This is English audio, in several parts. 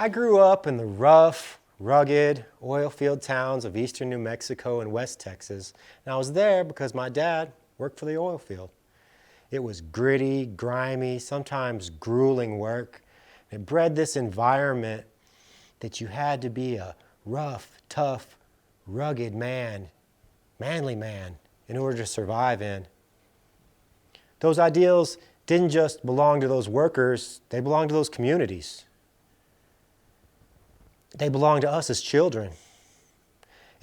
I grew up in the rough, rugged, oil-field towns of eastern New Mexico and West Texas, and I was there because my dad worked for the oil field. It was gritty, grimy, sometimes grueling work. It bred this environment that you had to be a rough, tough, rugged man, manly man, in order to survive in. Those ideals didn't just belong to those workers, they belonged to those communities. They belonged to us as children.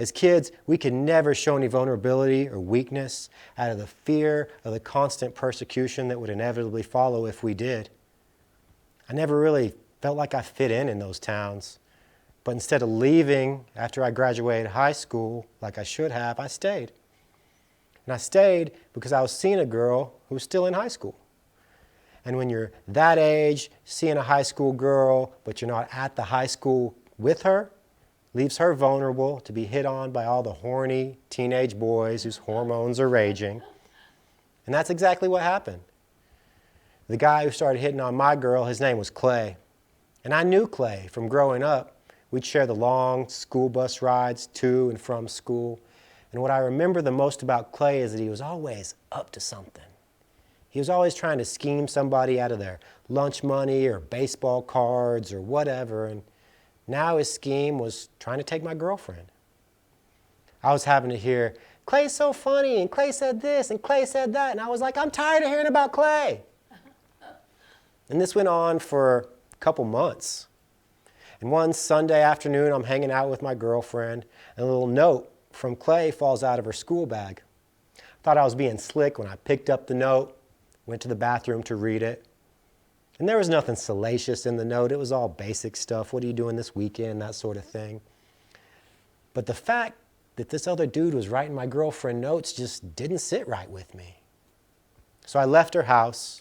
As kids, we could never show any vulnerability or weakness out of the fear of the constant persecution that would inevitably follow if we did. I never really felt like I fit in those towns. But instead of leaving after I graduated high school like I should have, I stayed. And I stayed because I was seeing a girl who was still in high school. And when you're that age, seeing a high school girl, but you're not at the high school with her, leaves her vulnerable to be hit on by all the horny teenage boys whose hormones are raging. And that's exactly what happened. The guy who started hitting on my girl, his name was Clay. And I knew Clay from growing up. We'd share the long school bus rides to and from school. And what I remember the most about Clay is that he was always up to something. He was always trying to scheme somebody out of their lunch money or baseball cards or whatever. And now his scheme was trying to take my girlfriend. I was having to hear, Clay's so funny, and Clay said this, and Clay said that. And I was like, I'm tired of hearing about Clay. And this went on for a couple months. And one Sunday afternoon, I'm hanging out with my girlfriend, and a little note from Clay falls out of her school bag. I thought I was being slick when I picked up the note, went to the bathroom to read it. And there was nothing salacious in the note. It was all basic stuff. What are you doing this weekend? That sort of thing. But the fact that this other dude was writing my girlfriend notes just didn't sit right with me. So I left her house,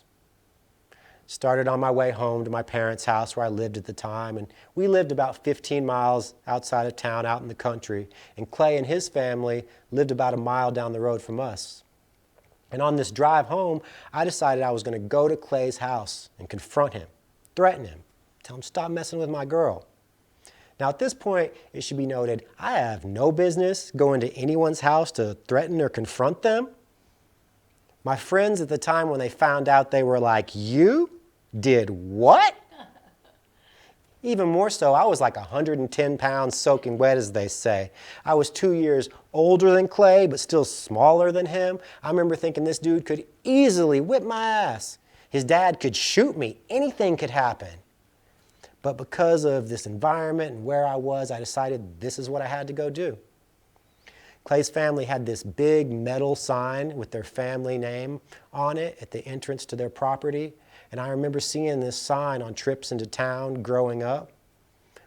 started on my way home to my parents' house where I lived at the time. And we lived about 15 miles outside of town, out in the country. And Clay and his family lived about a mile down the road from us. And on this drive home, I decided I was going to go to Clay's house and confront him, threaten him, tell him stop messing with my girl. Now at this point, it should be noted, I have no business going to anyone's house to threaten or confront them. My friends at the time, when they found out, they were like, "You did what?" Even more so, I was like 110 pounds soaking wet, as they say. I was 2 years older than Clay, but still smaller than him. I remember thinking this dude could easily whip my ass. His dad could shoot me. Anything could happen. But because of this environment and where I was, I decided this is what I had to go do. Clay's family had this big metal sign with their family name on it at the entrance to their property. And I remember seeing this sign on trips into town growing up.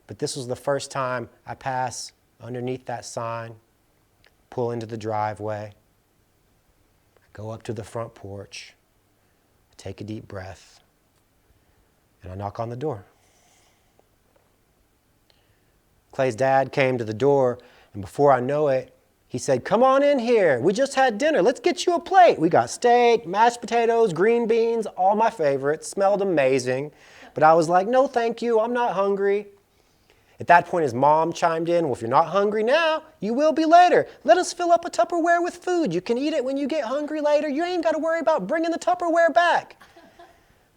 But this was the first time I passed underneath that sign, pull into the driveway, I go up to the front porch, I take a deep breath, and I knock on the door. Clay's dad came to the door, and before I know it, he said, "Come on in here. We just had dinner. Let's get you a plate." We got steak, mashed potatoes, green beans, all my favorites. Smelled amazing. But I was like, "No, thank you. I'm not hungry." At that point, his mom chimed in, "Well, if you're not hungry now, you will be later. Let us fill up a Tupperware with food. You can eat it when you get hungry later. You ain't got to worry about bringing the Tupperware back."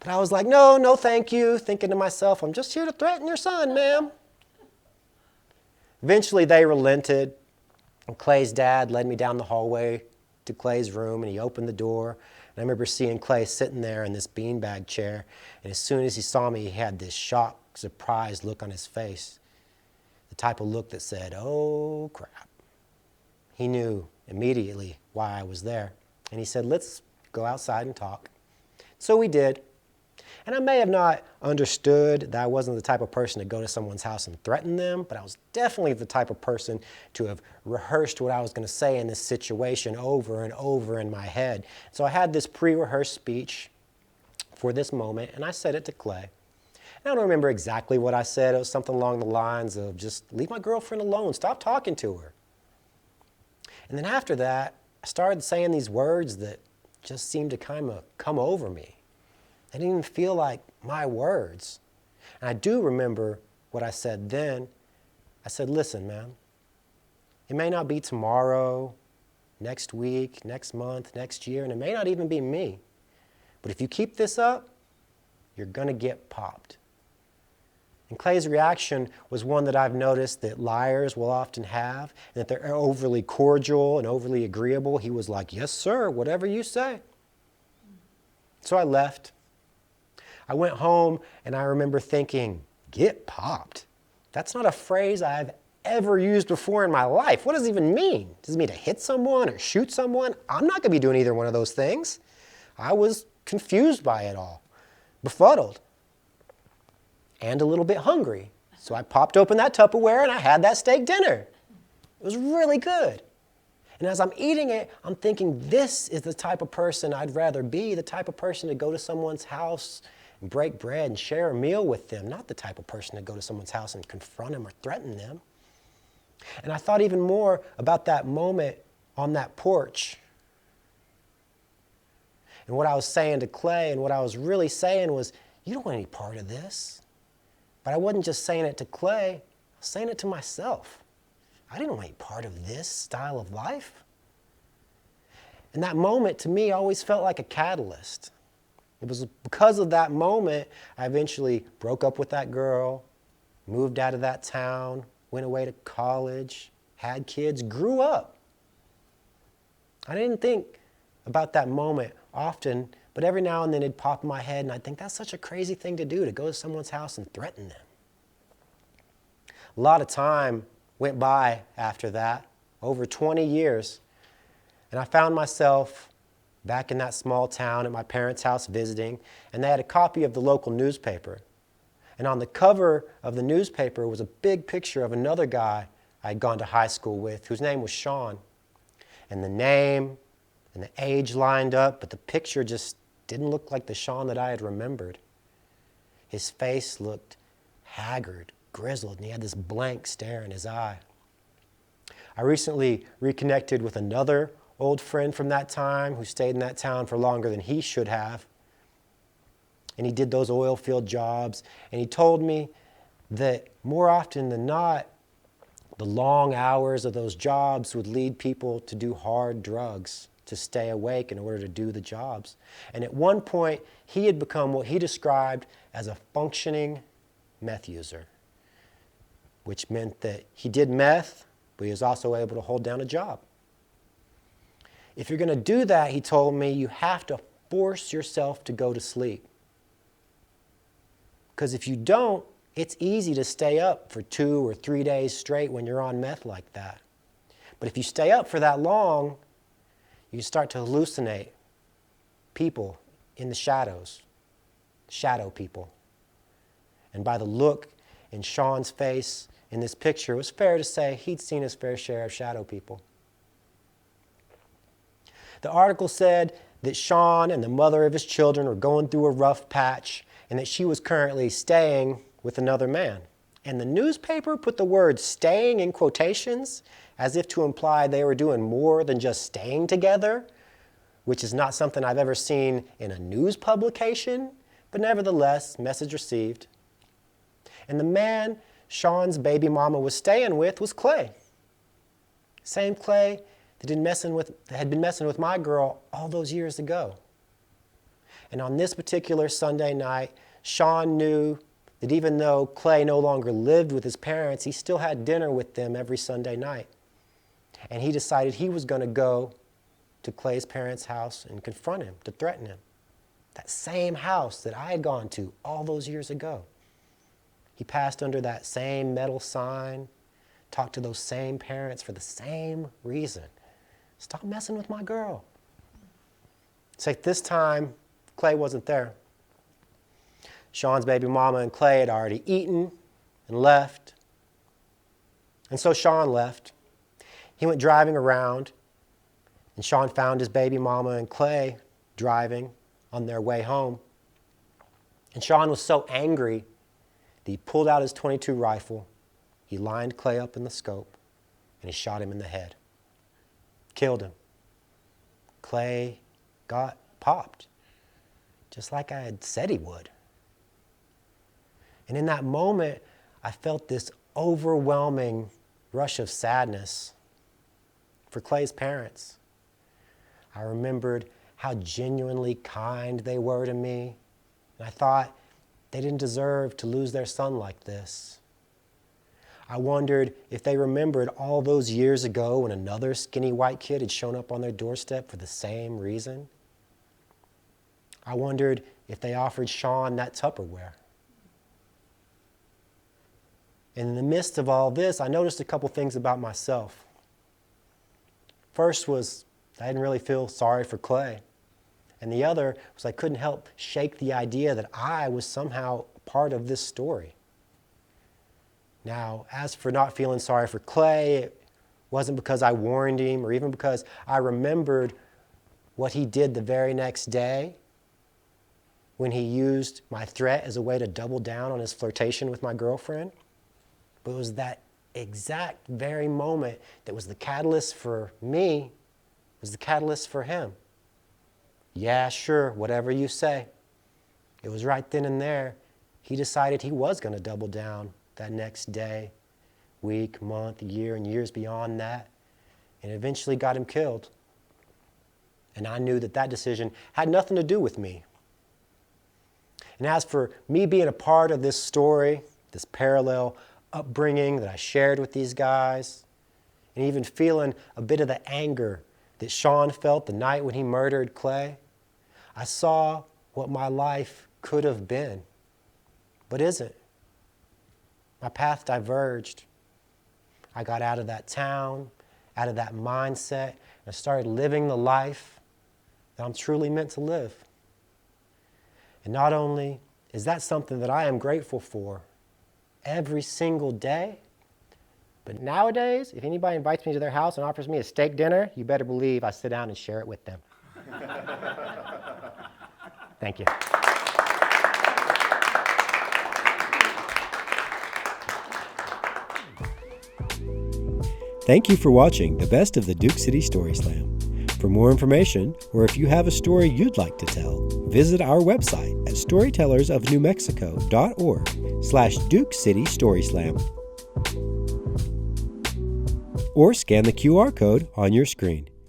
But I was like, no, thank you. Thinking to myself, I'm just here to threaten your son, ma'am. Eventually, they relented. And Clay's dad led me down the hallway to Clay's room, and he opened the door. And I remember seeing Clay sitting there in this beanbag chair. And as soon as he saw me, he had this shocked, surprised look on his face. The type of look that said, "Oh, crap." He knew immediately why I was there. And he said, "Let's go outside and talk." So we did. And I may have not understood that I wasn't the type of person to go to someone's house and threaten them, but I was definitely the type of person to have rehearsed what I was going to say in this situation over and over in my head. So I had this pre-rehearsed speech for this moment, and I said it to Clay. And I don't remember exactly what I said. It was something along the lines of, just leave my girlfriend alone, stop talking to her. And then after that, I started saying these words that just seemed to kind of come over me. They didn't even feel like my words. And I do remember what I said then. I said, listen, man, it may not be tomorrow, next week, next month, next year, and it may not even be me. But if you keep this up, you're going to get popped. And Clay's reaction was one that I've noticed that liars will often have, and that they're overly cordial and overly agreeable. He was like, yes, sir, whatever you say. So I left. I went home, and I remember thinking, get popped? That's not a phrase I've ever used before in my life. What does it even mean? Does it mean to hit someone or shoot someone? I'm not going to be doing either one of those things. I was confused by it all, befuddled, and a little bit hungry. So I popped open that Tupperware and I had that steak dinner. It was really good. And as I'm eating it, I'm thinking, this is the type of person I'd rather be, the type of person to go to someone's house and break bread and share a meal with them, not the type of person to go to someone's house and confront them or threaten them. And I thought even more about that moment on that porch. And what I was saying to Clay, and what I was really saying was, you don't want any part of this. But I wasn't just saying it to Clay, I was saying it to myself. I didn't want any part of this style of life. And that moment, to me, always felt like a catalyst. It was because of that moment, I eventually broke up with that girl, moved out of that town, went away to college, had kids, grew up. I didn't think about that moment often, but every now and then it'd pop in my head, and I'd think, that's such a crazy thing to do, to go to someone's house and threaten them. A lot of time went by after that, over 20 years, and I found myself back in that small town at my parents' house visiting, and they had a copy of the local newspaper. And on the cover of the newspaper was a big picture of another guy I'd gone to high school with, whose name was Sean. And the name and the age lined up, but the picture just didn't look like the Sean that I had remembered. His face looked haggard, grizzled, and he had this blank stare in his eye. I recently reconnected with another old friend from that time who stayed in that town for longer than he should have. And he did those oil field jobs, and he told me that more often than not, the long hours of those jobs would lead people to do hard drugs to stay awake in order to do the jobs. And at one point, he had become what he described as a functioning meth user, which meant that he did meth, but he was also able to hold down a job. If you're going to do that, he told me, you have to force yourself to go to sleep. Because if you don't, it's easy to stay up for 2 or 3 days straight when you're on meth like that. But if you stay up for that long, you start to hallucinate people in the shadows, shadow people. And by the look in Sean's face in this picture, it was fair to say he'd seen his fair share of shadow people. The article said that Sean and the mother of his children were going through a rough patch, and that she was currently staying with another man. And the newspaper put the word staying in quotations as if to imply they were doing more than just staying together, which is not something I've ever seen in a news publication, but nevertheless, message received. And the man Sean's baby mama was staying with was Clay. Same Clay that had been messing with my girl all those years ago. And on this particular Sunday night, Sean knew that even though Clay no longer lived with his parents, he still had dinner with them every Sunday night. And he decided he was going to go to Clay's parents' house and confront him, to threaten him. That same house that I had gone to all those years ago. He passed under that same metal sign, talked to those same parents for the same reason. Stop messing with my girl. It's like this time, Clay wasn't there. Sean's baby mama and Clay had already eaten and left. And so Sean left. He went driving around, and Sean found his baby mama and Clay driving on their way home. And Sean was so angry that he pulled out his .22 rifle, he lined Clay up in the scope, and he shot him in the head. Killed him. Clay got popped, just like I had said he would. And in that moment, I felt this overwhelming rush of sadness for Clay's parents. I remembered how genuinely kind they were to me, and I thought they didn't deserve to lose their son like this. I wondered if they remembered all those years ago when another skinny white kid had shown up on their doorstep for the same reason. I wondered if they offered Sean that Tupperware. And in the midst of all this, I noticed a couple things about myself. First was I didn't really feel sorry for Clay. And the other was I couldn't help shake the idea that I was somehow part of this story. Now, as for not feeling sorry for Clay, it wasn't because I warned him or even because I remembered what he did the very next day when he used my threat as a way to double down on his flirtation with my girlfriend. But it was that exact very moment that was the catalyst for me, was the catalyst for him. Yeah, sure, whatever you say. It was right then and there. He decided he was going to double down that next day, week, month, year, and years beyond that, and eventually got him killed. And I knew that that decision had nothing to do with me. And as for me being a part of this story, this parallel upbringing that I shared with these guys, and even feeling a bit of the anger that Sean felt the night when he murdered Clay, I saw what my life could have been, but isn't. My path diverged. I got out of that town, out of that mindset, and I started living the life that I'm truly meant to live. And not only is that something that I am grateful for every single day, but nowadays, if anybody invites me to their house and offers me a steak dinner, you better believe I sit down and share it with them. Thank you. Thank you for watching the best of the Duke City Story Slam. For more information, or if you have a story you'd like to tell, visit our website at storytellersofnewmexico.org/Duke City Story Slam. Or scan the QR code on your screen.